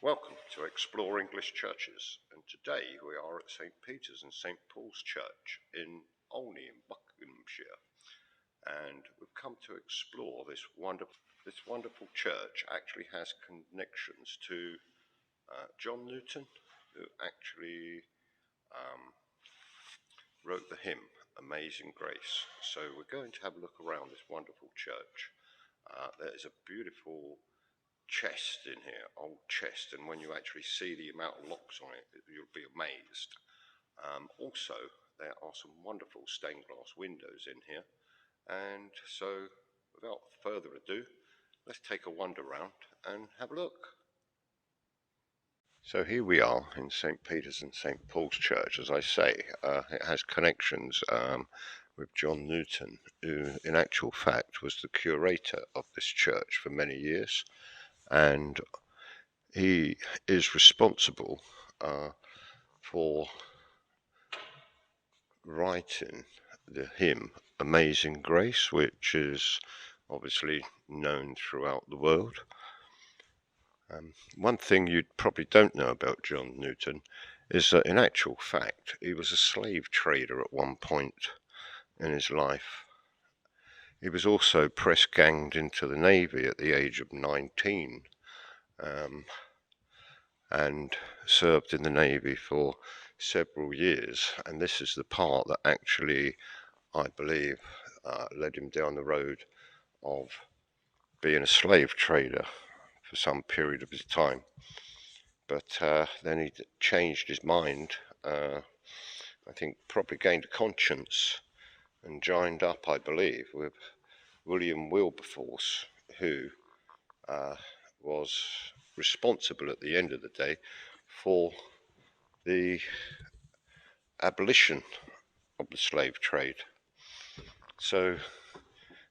Welcome to Explore English Churches, and today we are at St. Peter's and St. Paul's Church in Olney in Buckinghamshire, and we've come to explore this wonderful church. Actually has connections to John Newton, who actually wrote the hymn Amazing Grace. So we're going to have a look around this wonderful church. There's a beautiful chest in here, old chest, and when you actually see the amount of locks on it, you'll be amazed. Also, there are some wonderful stained glass windows in here, and so without further ado, let's take a wander round and have a look. So here we are in St. Peter's and St. Paul's Church. As I say, it has connections with John Newton, who in actual fact was the curator of this church for many years, and he is responsible for writing the hymn Amazing Grace, which is obviously known throughout the world. One thing you probably don't know about John Newton is that in actual fact he was a slave trader at one point in his life. He was also press ganged into the Navy at the age of 19, and served in the Navy for several years, and this is the part that actually, I believe, led him down the road of being a slave trader for some period of his time. But then he changed his mind, I think probably gained a conscience, and joined up, I believe, with William Wilberforce, who was responsible at the end of the day for the abolition of the slave trade. So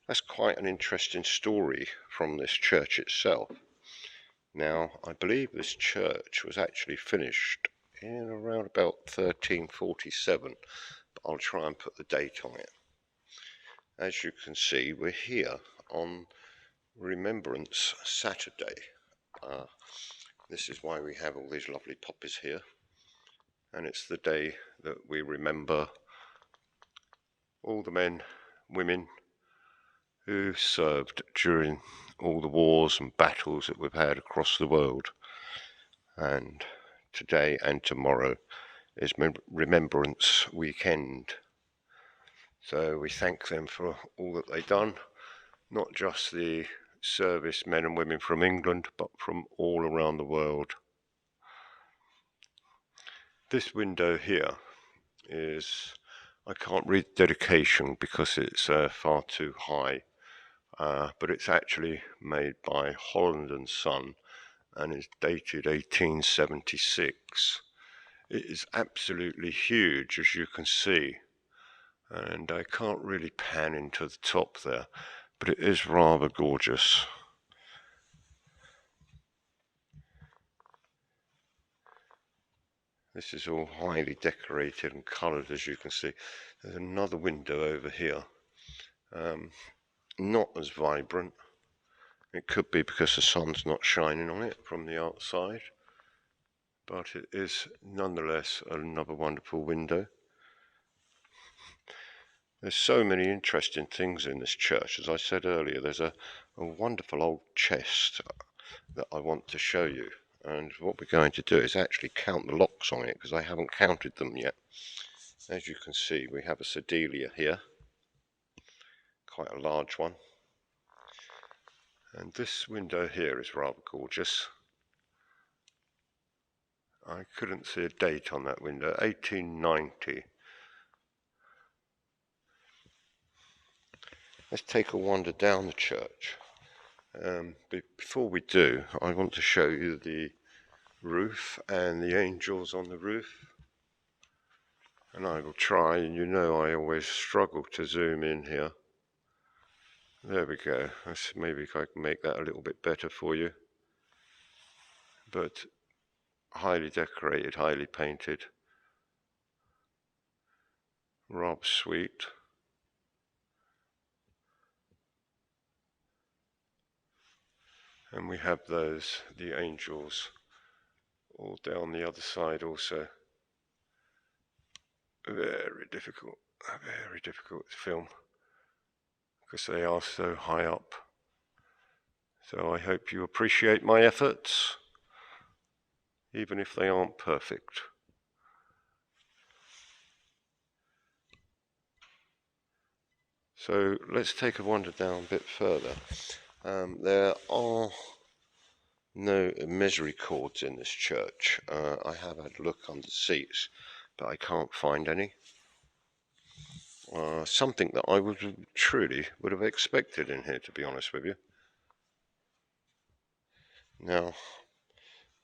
that's quite an interesting story from this church itself. Now, I believe this church was actually finished in around about 1347, but I'll try and put the date on it. As you can see, we're here on Remembrance Saturday. This is why we have all these lovely poppies here, and it's the day that we remember all the men, women who served during all the wars and battles that we've had across the world. And today and tomorrow is Remembrance Weekend. So we thank them for all that they've done, not just the service men and women from England, but from all around the world. This window here is, I can't read dedication because it's far too high, but it's actually made by Holland and Son and is dated 1876. It is absolutely huge, as you can see, and I can't really pan into the top there, but it is rather gorgeous. This is all highly decorated and coloured, as you can see. There's another window over here, not as vibrant. It could be because the sun's not shining on it from the outside, but it is nonetheless another wonderful window. There's so many interesting things in this church. As I said earlier, there's a wonderful old chest that I want to show you, and what we're going to do is actually count the locks on it, because I haven't counted them yet. As you can see, we have a sedilia here, quite a large one, and this window here is rather gorgeous. I couldn't see a date on that window, 1890. Let's take a wander down the church. Before we do, I want to show you the roof and the angels on the roof. And I will try, and you know I always struggle to zoom in here. There we go. Maybe I can make that a little bit better for you. But highly decorated, highly painted. Rather sweet. And we have the angels all down the other side also. Very difficult to film because they are so high up. So I hope you appreciate my efforts, even if they aren't perfect. So let's take a wander down a bit further. There are no misericords in this church. I have had a look under the seats, but I can't find any. Something that I truly would have expected in here, to be honest with you. Now,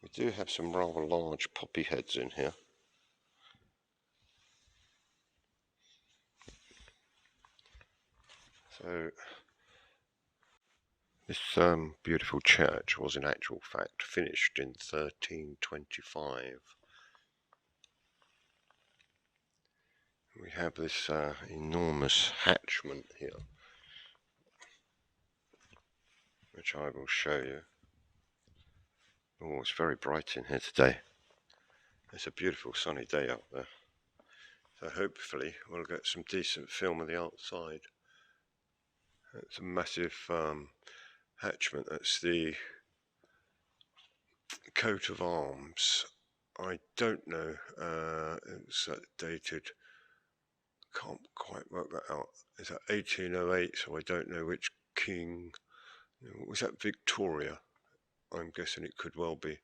we do have some rather large poppy heads in here. So, this beautiful church was in actual fact finished in 1325. We have this enormous hatchment here, which I will show you. Oh, it's very bright in here today. It's a beautiful sunny day out there. So hopefully we'll get some decent film of the outside. It's a massive hatchment. That's the coat of arms. I don't know. It's dated. Can't quite work that out. It's at 1808, so I don't know which king. Was that Victoria? I'm guessing it could well be.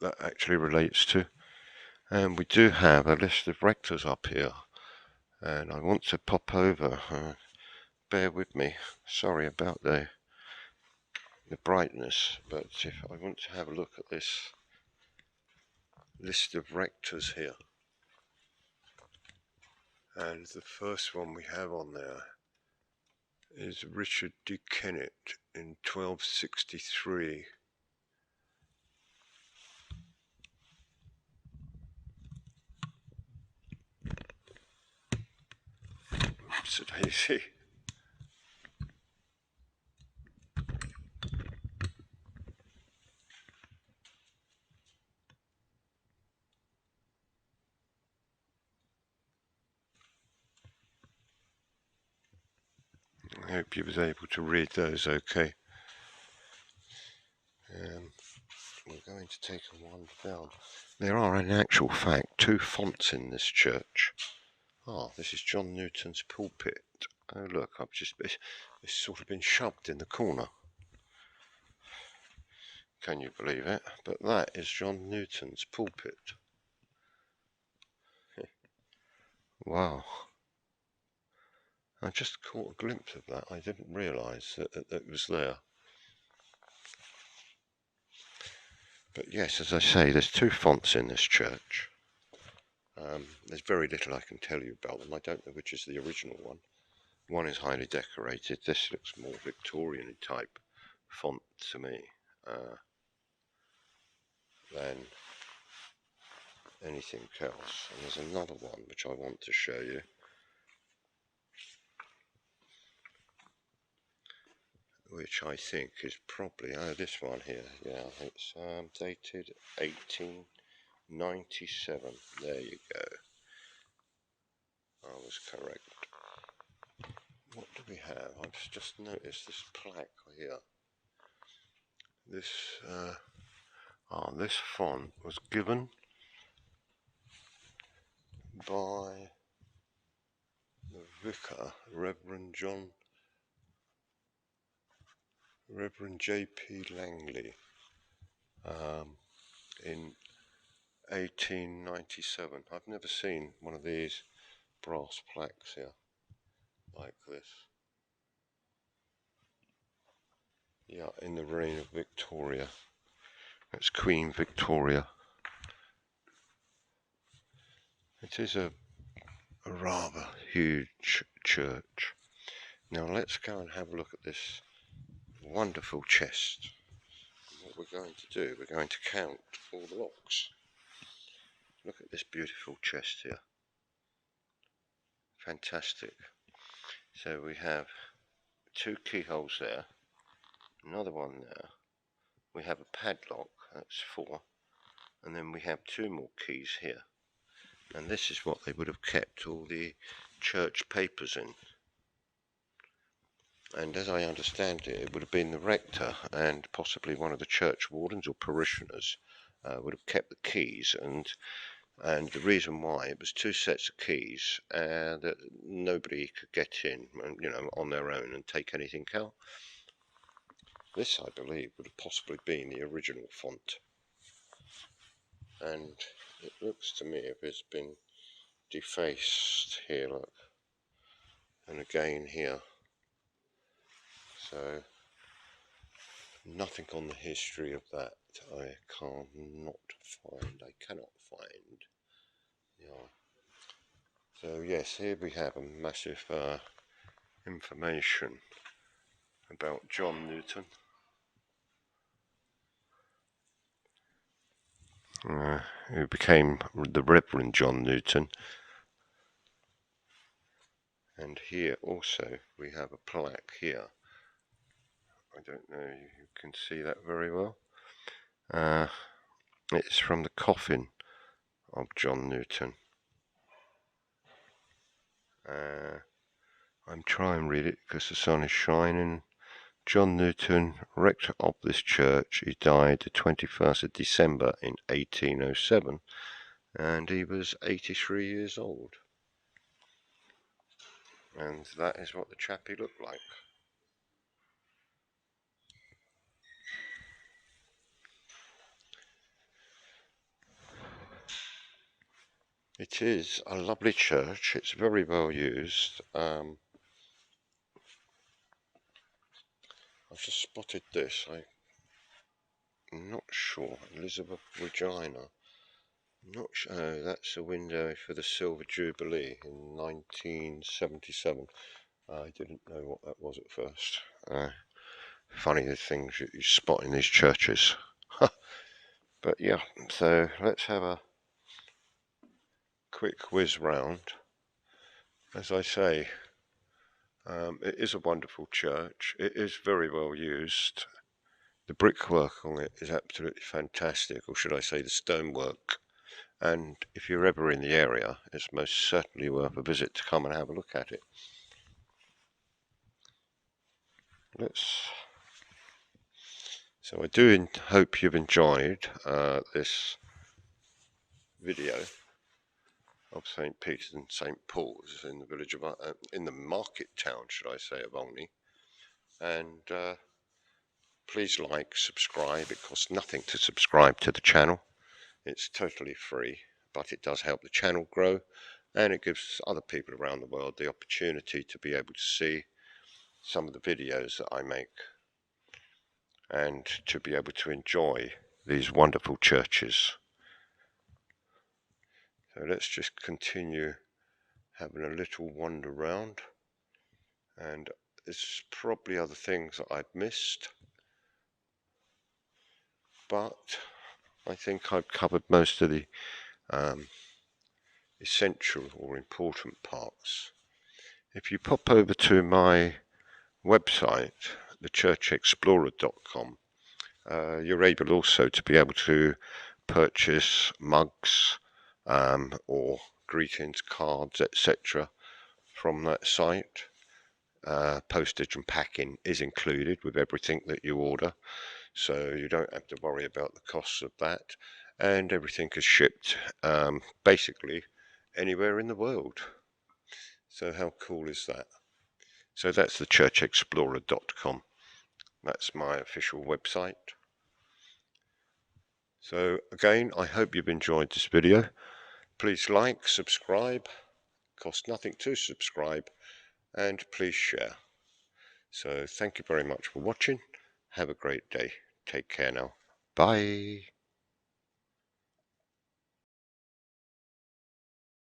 That actually relates to. And we do have a list of rectors up here, and I want to pop over. Bear with me. Sorry about the brightness, but if I want to have a look at this list of rectors here, and the first one we have on there is Richard de Kennet in 1263. Oops, a daisy. I hope you was able to read those okay. We're going to take a wander down. There are, in actual fact, two fonts in this church. This is John Newton's pulpit. Oh look, it's sort of been shoved in the corner. Can you believe it? But that is John Newton's pulpit. Wow. I just caught a glimpse of that. I didn't realise that it was there. But yes, as I say, there's two fonts in this church. There's very little I can tell you about them. I don't know which is the original one. One is highly decorated. This looks more Victorian type font to me than anything else. And there's another one which I want to show you. Which I think is probably, this one here. Yeah, it's dated 1897. There you go. I was correct. What do we have? I've just noticed this plaque here. This this font was given by the vicar, Reverend J.P. Langley, in 1897. I've never seen one of these brass plaques here like this. Yeah, in the reign of Victoria. That's Queen Victoria. It is a rather huge church. Now let's go and have a look at this wonderful chest. And what we're going to do, we're going to count all the locks. Look at this beautiful chest here. Fantastic. So we have two keyholes there, another one there, we have a padlock, that's 4, and then we have 2 more keys here, and this is what they would have kept all the church papers in. And as I understand it, it would have been the rector and possibly one of the church wardens or parishioners would have kept the keys, and the reason why, it was 2 sets of keys that nobody could get in, on their own and take anything out. This, I believe, would have possibly been the original font, and it looks to me if it's been defaced here, look, and again here. So nothing on the history of that I cannot find. Yeah. So yes, here we have a massive information about John Newton. Who became the Reverend John Newton. And here also we have a plaque here. I don't know if you can see that very well. It's from the coffin of John Newton. I'm trying to read it because the sun is shining. John Newton, rector of this church, he died the 21st of December in 1807, and he was 83 years old. And that is what the chappie looked like. It is a lovely church. It's very well used. I've just spotted this. I'm not sure. Elizabeth Regina. I'm not sure. Oh, that's a window for the Silver Jubilee in 1977. I didn't know what that was at first. Funny the things you spot in these churches. But yeah, so let's have a quick whiz round. As I say, it is a wonderful church. It is very well used. The brickwork on it is absolutely fantastic, or should I say the stonework. And if you're ever in the area, it's most certainly worth a visit to come and have a look at it. So I do hope you've enjoyed this video of St. Peter's and St. Paul's in the village of, in the market town, should I say, of Olney. And please like, subscribe. It costs nothing to subscribe to the channel. It's totally free, but it does help the channel grow, and it gives other people around the world the opportunity to be able to see some of the videos that I make and to be able to enjoy these wonderful churches. So let's just continue having a little wander round, and there's probably other things that I've missed, but I think I've covered most of the essential or important parts. If you pop over to my website, thechurchexplorer.com, you're able also to be able to purchase mugs or greetings cards, etc. from that site. Postage and packing is included with everything that you order, so you don't have to worry about the costs of that, and everything is shipped basically anywhere in the world. So how cool is that? So that's thechurchexplorer.com. That's my official website. So again, I hope you've enjoyed this video. Please like, subscribe, costs nothing to subscribe, and please share. So thank you very much for watching. Have a great day. Take care now. Bye.